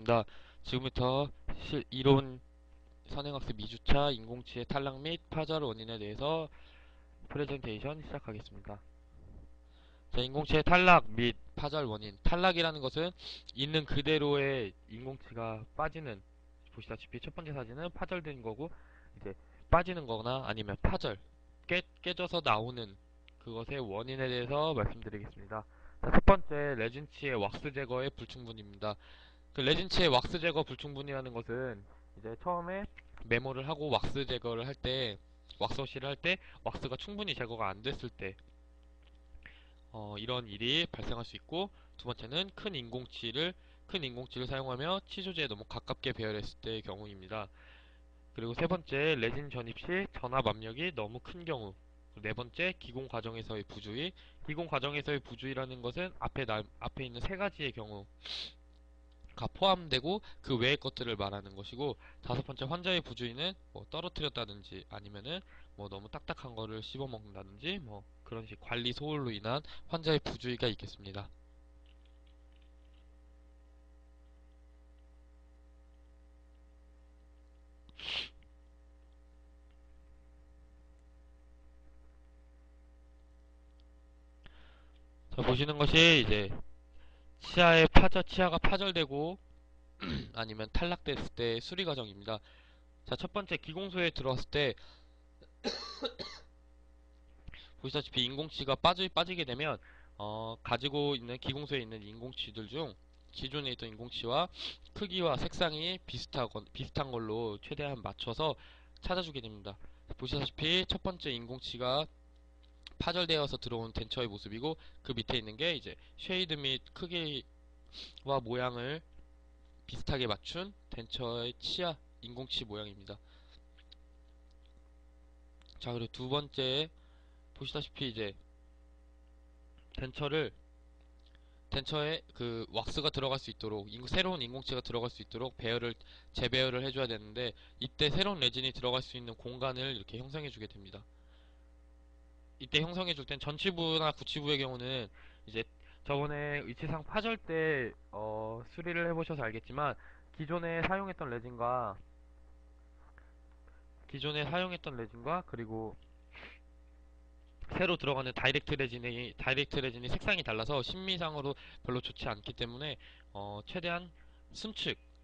하겠습니다. 지금부터 이론 선행학습 2주차 인공치의 탈락 및 파절 원인에 대해서 프레젠테이션 시작하겠습니다. 자, 인공치의 탈락 및 파절 원인. 탈락이라는 것은 있는 그대로의 인공치가 빠지는, 보시다시피 첫 번째 사진은 파절된 거고, 이제 빠지는 거나 아니면 파절, 깨져서 나오는 그것의 원인에 대해서 말씀드리겠습니다. 자, 첫 번째, 레진치의 왁스 제거의 불충분입니다. 그 레진치의 왁스 제거 불충분이라는 것은 이제 처음에 메모를 하고 왁스 제거를 할 때, 왁스워시를 할 때 왁스가 충분히 제거가 안 됐을 때 이런 일이 발생할 수 있고, 두 번째는 큰 인공치를 사용하며 치조제에 너무 가깝게 배열했을 때의 경우입니다. 그리고 세 번째, 레진 전입 시 전압 압력이 너무 큰 경우. 네 번째, 기공 과정에서의 부주의. 기공 과정에서의 부주의라는 것은 앞에 있는 세 가지의 경우 가 포함되고 그 외의 것들을 말하는 것이고, 다섯 번째 환자의 부주의는 뭐 떨어뜨렸다든지 아니면은 뭐 너무 딱딱한 거를 씹어 먹는다든지 뭐 그런 식 관리 소홀로 인한 환자의 부주의가 있겠습니다. 자, 보시는 것이 이제 치아가 파절되고 아니면 탈락됐을 때 수리 과정입니다. 자, 첫 번째 기공소에 들어왔을 때 보시다시피 인공치가 빠지게 되면 가지고 있는 기공소에 있는 인공치들 중 기존에 있던 인공치와 크기와 색상이 비슷한 걸로 최대한 맞춰서 찾아주게 됩니다. 보시다시피 첫 번째 인공치가 파절되어서 들어온 덴처의 모습이고, 그 밑에 있는 게 이제 쉐이드 및 크기와 모양을 비슷하게 맞춘 덴처의 치아 인공치 모양입니다. 자, 그리고 두 번째 보시다시피 이제 덴처를 덴처에 그 왁스가 들어갈 수 있도록 새로운 인공치가 들어갈 수 있도록 재배열을 해줘야 되는데, 이때 새로운 레진이 들어갈 수 있는 공간을 이렇게 형성해 주게 됩니다. 이때 형성해 줄 땐 전치부나 구치부의 경우는 이제 저번에 위치상 파절 때 수리를 해보셔서 알겠지만, 기존에 사용했던 레진과 그리고 새로 들어가는 다이렉트 레진이 색상이 달라서 심미상으로 별로 좋지 않기 때문에 최대한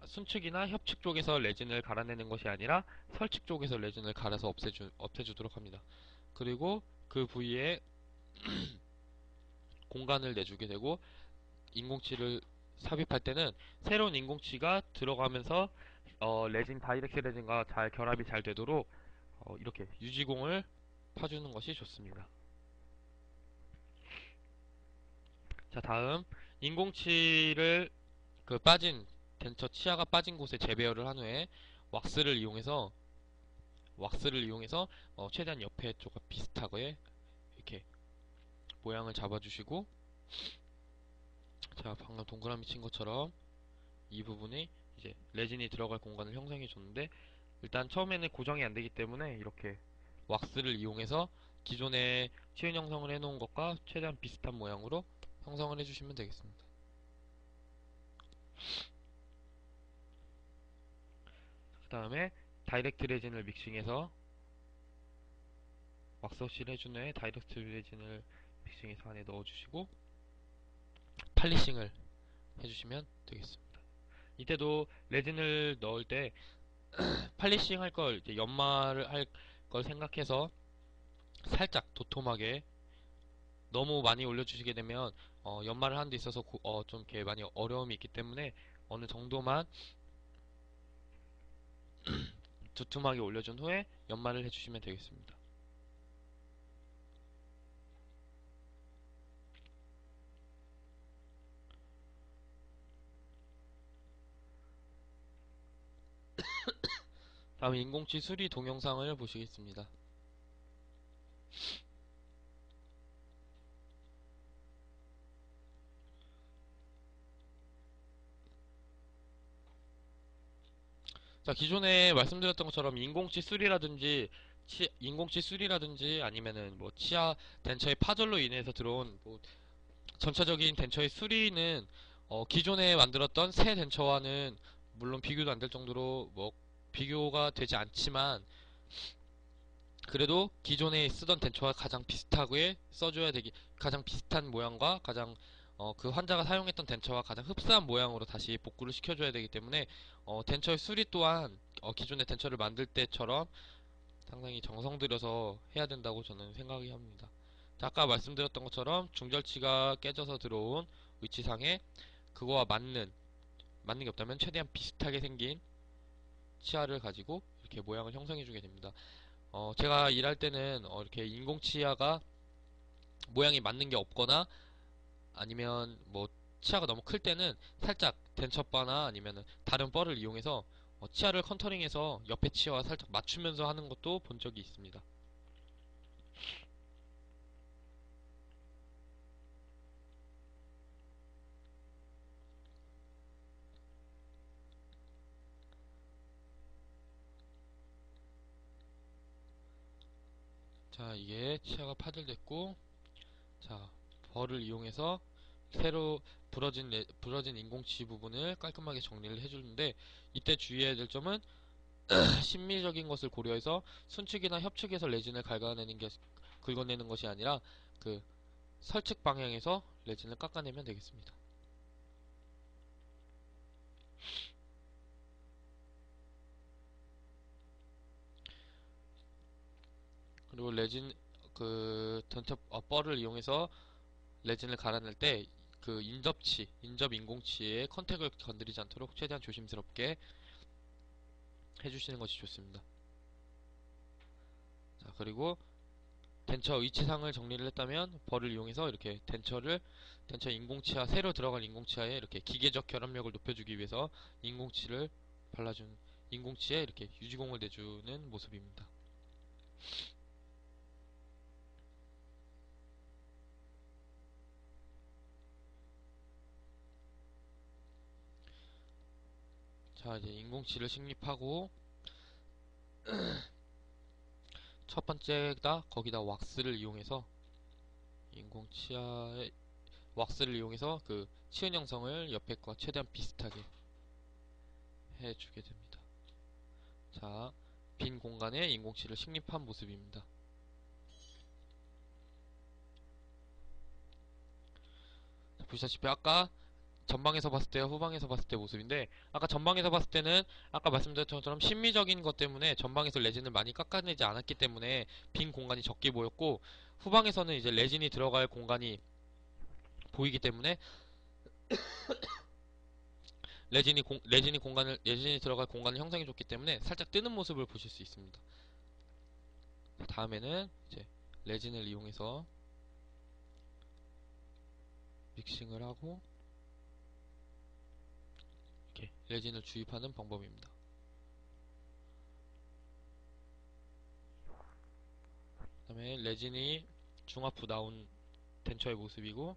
순측이나 협측 쪽에서 레진을 갈아내는 것이 아니라 설측 쪽에서 레진을 갈아서 없애주도록 합니다. 그리고 그 부위에 공간을 내주게 되고, 인공치를 삽입할 때는 새로운 인공치가 들어가면서 다이렉트 레진과 잘 결합이 잘 되도록 이렇게 유지공을 파주는 것이 좋습니다. 자, 다음 인공치를 빠진 덴처 치아가 빠진 곳에 재배열을 한 후에 왁스를 이용해서 최대한 옆에 쪽과 비슷하게 이렇게 모양을 잡아주시고, 자, 방금 동그라미 친 것처럼 이 부분이 이제 레진이 들어갈 공간을 형성해 줬는데, 일단 처음에는 고정이 안 되기 때문에 이렇게 왁스를 이용해서 기존에 치은 형성을 해놓은 것과 최대한 비슷한 모양으로 형성을 해주시면 되겠습니다. 그 다음에 다이렉트 레진을 믹싱해서 왁스워시를 해준 후에 다이렉트 레진을 믹싱해서 안에 넣어주시고 팔리싱을 해주시면 되겠습니다. 이때도 레진을 넣을 때 팔리싱 할 걸, 이제 연마를 할 걸 생각해서 살짝 도톰하게, 너무 많이 올려주시게 되면 연마를 하는 데 있어서 좀 이렇게 많이 어려움이 있기 때문에 어느 정도만 두툼하게 올려준 후에 연마를 해주시면 되겠습니다. 다음 인공치 수리 동영상을 보시겠습니다. 자, 기존에 말씀드렸던 것처럼 인공치 수리라든지 아니면은 뭐 치아 덴처의 파절로 인해서 들어온 뭐 전체적인 덴처의 수리는 기존에 만들었던 새 덴처와는 물론 비교도 안 될 정도로 뭐 비교가 되지 않지만 그래도 기존에 쓰던 덴처와 가장 비슷하게 써줘야 되기, 가장 비슷한 모양과 가장 그 환자가 사용했던 덴처와 가장 흡사한 모양으로 다시 복구를 시켜줘야 되기 때문에 덴처의 수리 또한 기존의 덴처를 만들 때처럼 상당히 정성 들여서 해야 된다고 저는 생각이 합니다. 자, 아까 말씀드렸던 것처럼 중절치가 깨져서 들어온 위치상에 그거와 맞는 게 없다면 최대한 비슷하게 생긴 치아를 가지고 이렇게 모양을 형성해 주게 됩니다. 제가 일할 때는 이렇게 인공 치아가 모양이 맞는 게 없거나 아니면 뭐 치아가 너무 클 때는 살짝 덴처바나 아니면 다른 뻘을 이용해서 치아를 컨터링해서 옆에 치아와 살짝 맞추면서 하는 것도 본 적이 있습니다. 자, 이게 치아가 파절됐고, 자, 벌을 이용해서 새로 부러진 인공치 부분을 깔끔하게 정리를 해주는데, 이때 주의해야 될 점은 심미적인 것을 고려해서 순측이나 협측에서 레진을 긁어내는 것이 아니라 그 설측 방향에서 레진을 깎아내면 되겠습니다. 그리고 레진 뻘을 이용해서 레진을 갈아낼 때 그 인접 인공치의 컨택을 건드리지 않도록 최대한 조심스럽게 해주시는 것이 좋습니다. 자, 그리고 덴처 위치상을 정리를 했다면 벌을 이용해서 이렇게 덴처 인공치아, 새로 들어간 인공치아에 이렇게 기계적 결합력을 높여주기 위해서 인공치를 발라준, 인공치에 이렇게 유지공을 내주는 모습입니다. 자, 이제 인공치를 식립하고 첫 번째다 거기다 왁스를 이용해서 인공치아에 왁스를 이용해서 그 치은 형성을 옆에 거 최대한 비슷하게 해주게 됩니다. 자, 빈 공간에 인공치를 식립한 모습입니다. 자, 보시다시피 아까 전방에서 봤을 때와 후방에서 봤을 때 모습인데, 아까 전방에서 봤을 때는 아까 말씀드렸던 것처럼 심미적인 것 때문에 전방에서 레진을 많이 깎아내지 않았기 때문에 빈 공간이 적게 보였고, 후방에서는 이제 레진이 들어갈 공간이 보이기 때문에 레진이 들어갈 공간을 형성해 줬기 때문에 살짝 뜨는 모습을 보실 수 있습니다. 다음에는 이제 레진을 이용해서 믹싱을 하고 이렇게 레진을 주입하는 방법입니다. 그 다음에 레진이 중압 후 나온 덴처의 모습이고,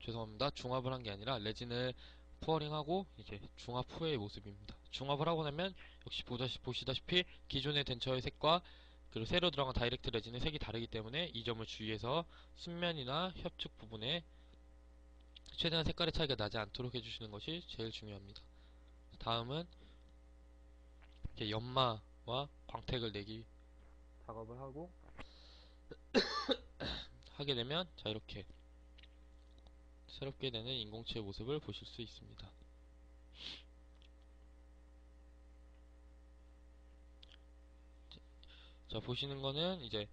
죄송합니다. 중압을 한 게 아니라 레진을 푸어링하고 이제 중압 후의 모습입니다. 중압을 하고 나면 역시 보시다시피 기존의 덴처의 색과 그리고 새로 들어간 다이렉트 레진의 색이 다르기 때문에 이 점을 주의해서 순면이나 협축 부분에 최대한 색깔의 차이가 나지 않도록 해주시는 것이 제일 중요합니다. 다음은 이렇게 연마와 광택을 내기 작업을 하고 하게 되면 자, 이렇게 새롭게 되는 인공치의 모습을 보실 수 있습니다. 자, 보시는 거는 이제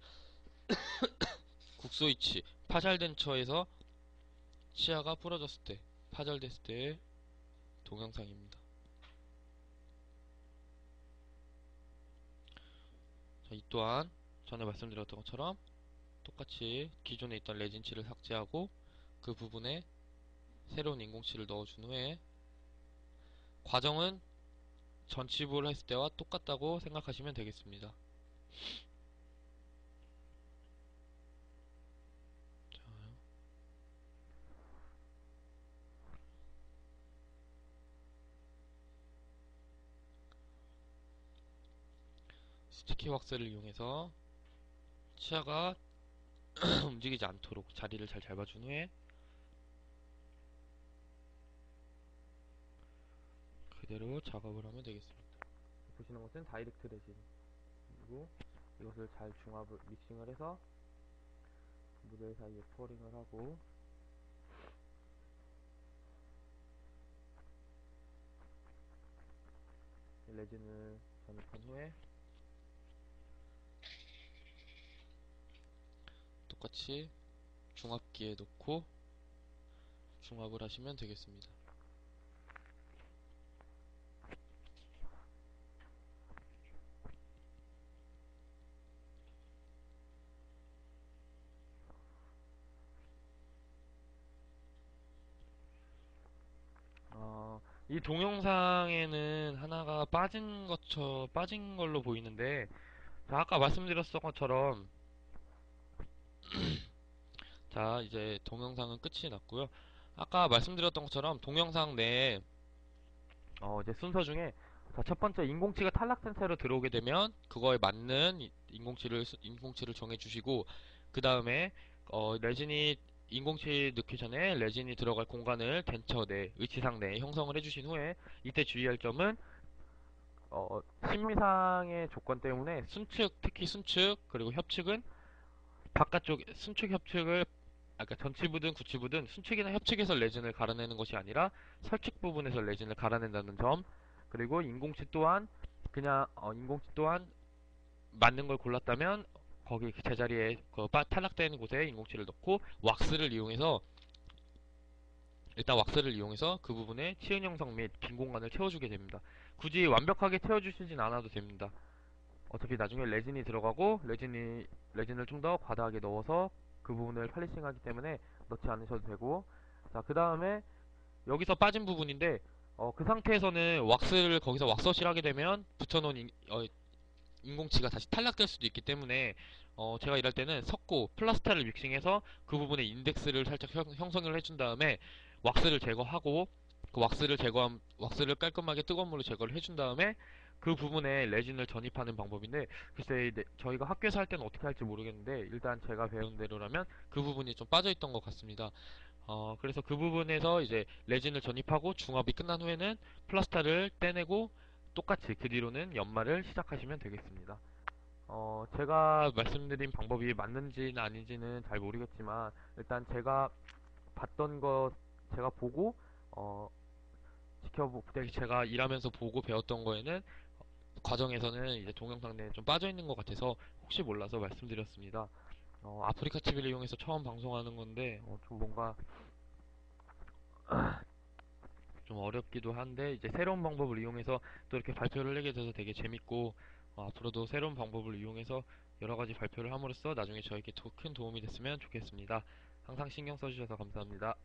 국소이치 파잘덴처에서 치아가 부러졌을 때, 파절됐을 때의 동영상입니다. 자, 이 또한 전에 말씀드렸던 것처럼 똑같이 기존에 있던 레진치를 삭제하고 그 부분에 새로운 인공치를 넣어준 후에 과정은 전치부를 했을 때와 똑같다고 생각하시면 되겠습니다. 자, 스티키 왁스를 이용해서 치아가 움직이지 않도록 자리를 잘 잡아준 후에 그대로 작업을 하면 되겠습니다. 보시는 것은 다이렉트 레진, 그리고 이것을 잘 중합을 믹싱을 해서 모델 사이에 포링을 하고, 레진을 전입한 후에 똑같이 중합기에 넣고 중합을 하시면 되겠습니다. 이 동영상에는 하나가 빠진 걸로 보이는데, 자, 아까 말씀드렸던 것처럼, 자, 이제 동영상은 끝이 났고요. 아까 말씀드렸던 것처럼 동영상 내에 이제 순서 중에, 자, 첫 번째 인공치가 탈락된 채로 들어오게 되면 그거에 맞는 인공치를 정해주시고, 그 다음에 레진이 인공치 넣기 전에 레진이 들어갈 공간을 덴처 내, 의치상 내에 형성을 해주신 후에, 이때 주의할 점은 심미상의 조건 때문에 순측, 특히 순측 그리고 협측은 바깥쪽 순측 협측을, 아까 전치부든 구치부든 순측이나 협측에서 레진을 갈아내는 것이 아니라 설측 부분에서 레진을 갈아낸다는 점, 그리고 인공치 또한 인공치 또한 맞는 걸 골랐다면 거기 그 제자리에 탈락된 곳에 인공치를 넣고 왁스를 이용해서 그 부분에 치은 형성 및 빈 공간을 채워주게 됩니다. 굳이 완벽하게 채워주시진 않아도 됩니다. 어차피 나중에 레진이 들어가고 레진을 좀 더 과다하게 넣어서 그 부분을 팔리싱하기 때문에 넣지 않으셔도 되고, 자, 그 다음에 여기서 빠진 부분인데, 그 상태에서는 거기서 왁스를 하게 되면 붙여놓은 인공치가 다시 탈락될 수도 있기 때문에, 제가 일할 때는 섞고 플라스타를 믹싱해서 그 부분에 인덱스를 살짝 형성을 해준 다음에 왁스를 제거하고, 왁스를 깔끔하게 뜨거운 물로 제거를 해준 다음에 그 부분에 레진을 전입하는 방법인데, 글쎄 저희가 학교에서 할 때는 어떻게 할지 모르겠는데, 일단 제가 배운 대로라면 그 부분이 좀 빠져있던 것 같습니다. 그래서 그 부분에서 이제 레진을 전입하고 중합이 끝난 후에는 플라스타를 떼내고, 똑같이 그 뒤로는 연마를 시작하시면 되겠습니다. 제가 말씀드린 방법이 맞는지는 아닌지는 잘 모르겠지만, 일단 봤던 거, 제가 보고, 어, 제가 일하면서 보고 배웠던 거에는, 과정에서는 이제 동영상 내에 좀 빠져있는 것 같아서 혹시 몰라서 말씀드렸습니다. 아프리카 TV를 이용해서 처음 방송하는 건데, 좀 뭔가 좀 어렵기도 한데, 이제 새로운 방법을 이용해서 또 이렇게 발표를 하게 돼서 되게 재밌고, 앞으로도 새로운 방법을 이용해서 여러 가지 발표를 함으로써 나중에 저에게 큰 도움이 됐으면 좋겠습니다. 항상 신경 써주셔서 감사합니다.